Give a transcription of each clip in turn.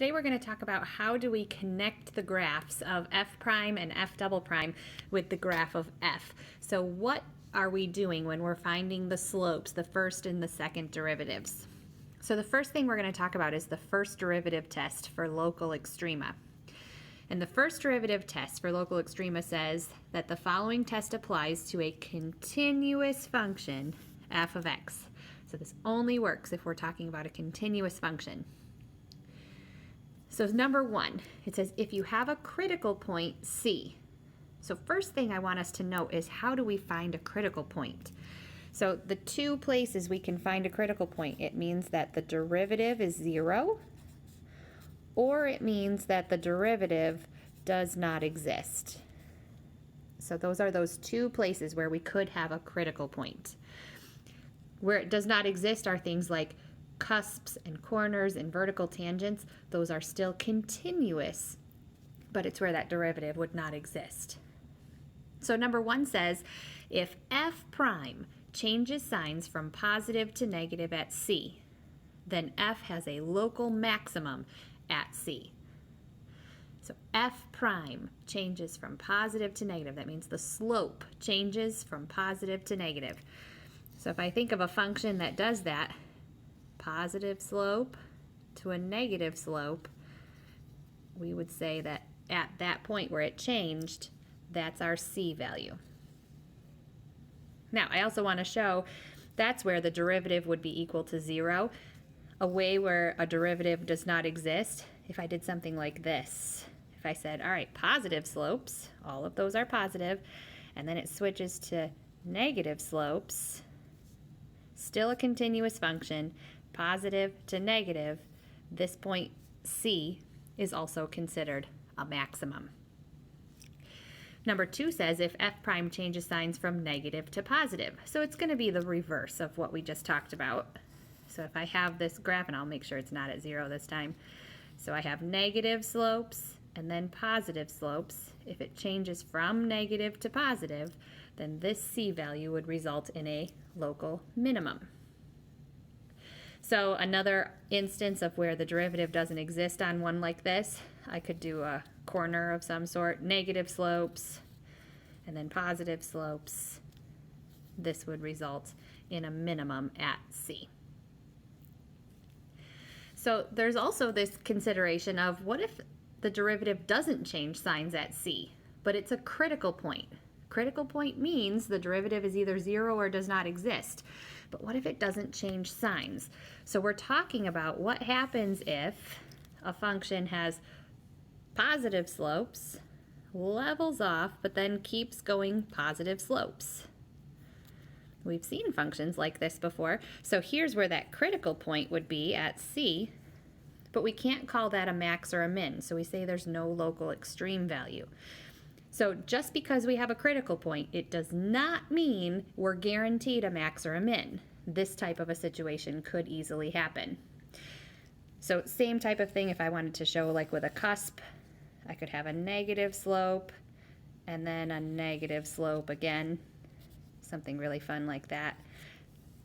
Today we're going to talk about how do we connect the graphs of f prime and f double prime with the graph of f. So what are we doing when we're finding the slopes, the first and the second derivatives? So the first thing we're going to talk about is the first derivative test for local extrema. And the first derivative test for local extrema says that the following test applies to a continuous function f of x. So this only works if we're talking about a continuous function. So number one, it says if you have a critical point C. So first thing I want us to know is how do we find a critical point? So the two places we can find a critical point, it means that the derivative is 0, or it means that the derivative does not exist. So those are those two places where we could have a critical point. Where it does not exist are things like cusps and corners and vertical tangents. Those are still continuous, but it's where that derivative would not exist. So number one says, if f prime changes signs from positive to negative at C, then f has a local maximum at C. So f prime changes from positive to negative. That means the slope changes from positive to negative. So if I think of a function that does that, positive slope to a negative slope, we would say that at that point where it changed, that's our C value. Now, I also want to show that's where the derivative would be equal to 0. A way where a derivative does not exist, if I did something like this. If I said, all right, positive slopes, all of those are positive, and then it switches to negative slopes, still a continuous function, positive to negative, this point C is also considered a maximum. Number two says if f prime changes signs from negative to positive. So it's going to be the reverse of what we just talked about. So if I have this graph, and I'll make sure it's not at 0 this time. So I have negative slopes and then positive slopes. If it changes from negative to positive, then this C value would result in a local minimum. So another instance of where the derivative doesn't exist on one like this, I could do a corner of some sort, negative slopes, and then positive slopes. This would result in a minimum at C. So there's also this consideration of what if the derivative doesn't change signs at C, but it's a critical point. Critical point means the derivative is either 0 or does not exist. But what if it doesn't change signs? So we're talking about what happens if a function has positive slopes, levels off, but then keeps going positive slopes. We've seen functions like this before. So here's where that critical point would be at C, but we can't call that a max or a min. So we say there's no local extreme value. So just because we have a critical point, it does not mean we're guaranteed a max or a min. This type of a situation could easily happen. So same type of thing if I wanted to show like with a cusp, I could have a negative slope and then a negative slope again, something really fun like that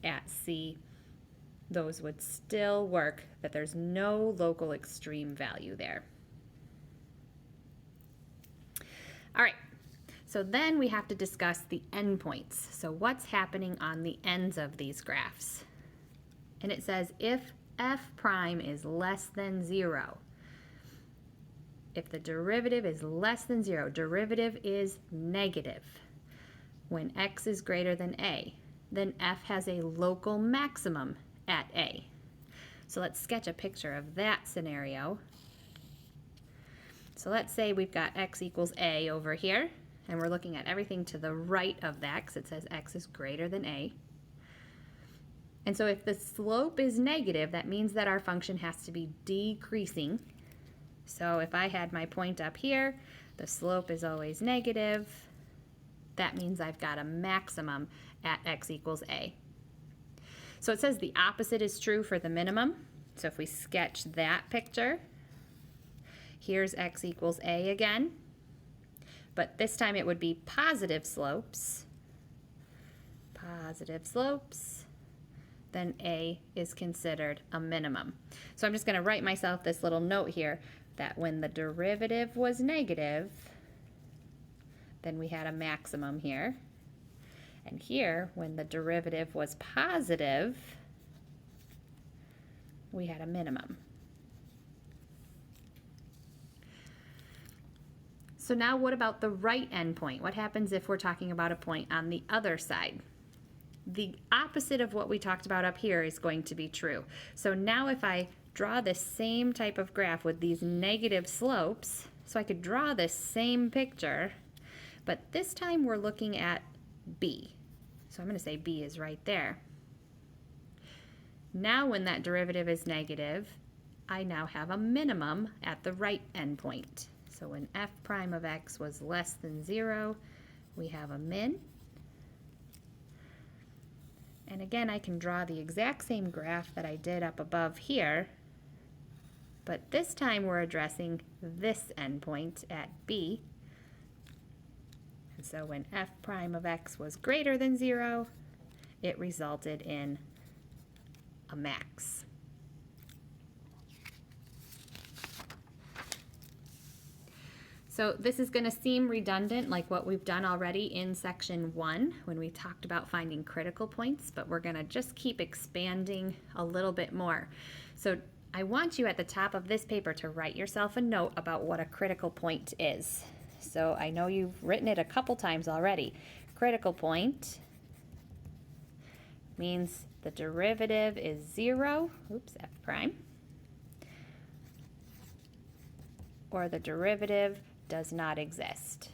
at C. Those would still work, but there's no local extreme value there. All right, so then we have to discuss the endpoints. So what's happening on the ends of these graphs? And it says if f prime is less than 0, if the derivative is less than 0, derivative is negative. When x is greater than a, then f has a local maximum at a. So let's sketch a picture of that scenario. So let's say we've got x equals a over here, and we're looking at everything to the right of that because it says x is greater than a. And so if the slope is negative, that means that our function has to be decreasing. So if I had my point up here, the slope is always negative. That means I've got a maximum at x equals a. So it says the opposite is true for the minimum. So if we sketch that picture, here's x equals a again, but this time it would be positive slopes, then A is considered a minimum. So I'm just going to write myself this little note here that when the derivative was negative, then we had a maximum here. And here, when the derivative was positive, we had a minimum. So now what about the right endpoint? What happens if we're talking about a point on the other side? The opposite of what we talked about up here is going to be true. So now if I draw this same type of graph with these negative slopes, so I could draw this same picture, but this time we're looking at B. So I'm going to say B is right there. Now when that derivative is negative, I now have a minimum at the right endpoint. So when f prime of x was less than 0, we have a min. And again, I can draw the exact same graph that I did up above here, but this time we're addressing this endpoint at B. And so when f prime of x was greater than 0, it resulted in a max. So this is going to seem redundant like what we've done already in section 1 when we talked about finding critical points, but we're going to just keep expanding a little bit more. So I want you at the top of this paper to write yourself a note about what a critical point is. So I know you've written it a couple times already. Critical point means the derivative is 0, f prime, or the derivative does not exist.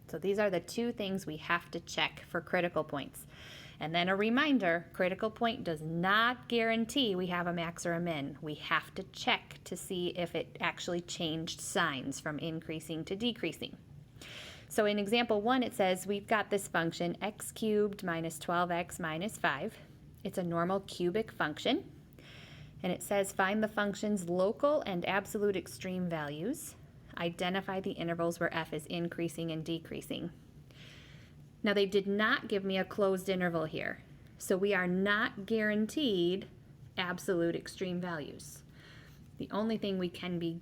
So these are the two things we have to check for critical points. And then a reminder, critical point does not guarantee we have a max or a min. We have to check to see if it actually changed signs from increasing to decreasing. So in example 1, it says we've got this function x cubed minus 12x minus 5. It's a normal cubic function. And it says find the function's local and absolute extreme values. Identify the intervals where f is increasing and decreasing. Now they did not give me a closed interval here, so we are not guaranteed absolute extreme values. The only thing we can be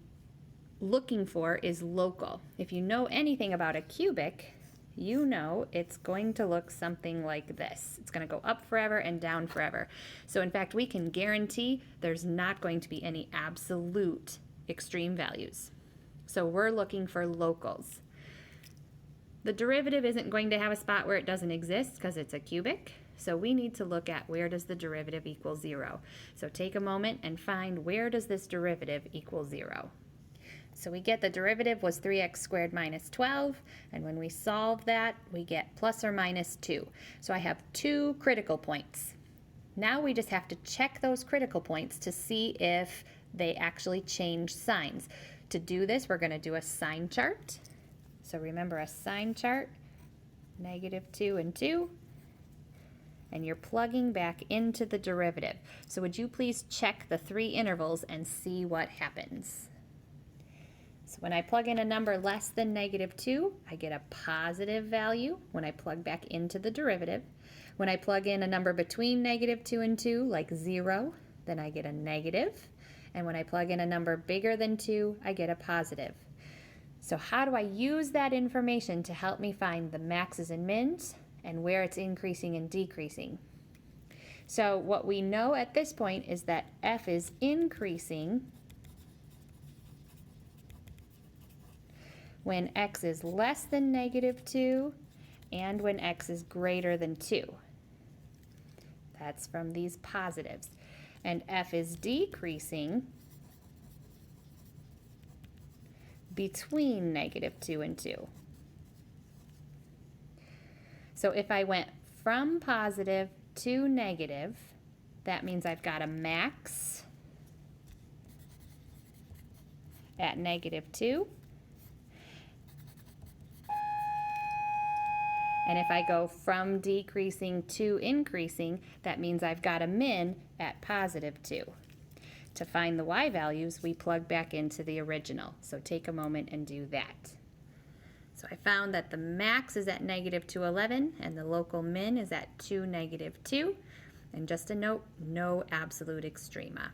looking for is local. If you know anything about a cubic, you know it's going to look something like this. It's going to go up forever and down forever. So in fact, we can guarantee there's not going to be any absolute extreme values. So we're looking for locals. The derivative isn't going to have a spot where it doesn't exist because it's a cubic. So we need to look at where does the derivative equal 0. So take a moment and find where does this derivative equal 0. So we get the derivative was 3x squared minus 12, and when we solve that, we get plus or minus 2. So I have 2 critical points. Now we just have to check those critical points to see if they actually change signs. To do this, we're going to do a sign chart. So remember a sign chart, -2 and 2, and you're plugging back into the derivative. So would you please check the 3 intervals and see what happens? So when I plug in a number less than -2, I get a positive value when I plug back into the derivative. When I plug in a number between -2 and 2, like 0, then I get a negative. And when I plug in a number bigger than 2, I get a positive. So how do I use that information to help me find the maxes and mins and where it's increasing and decreasing? So what we know at this point is that f is increasing when x is less than -2 and when x is greater than 2. That's from these positives. And f is decreasing between -2 and 2. So if I went from positive to negative, that means I've got a max at -2. And if I go from decreasing to increasing, that means I've got a min at +2. To find the y values, we plug back into the original. So take a moment and do that. So I found that the max is at -211 and the local min is at 2, -2. And just a note, no absolute extrema.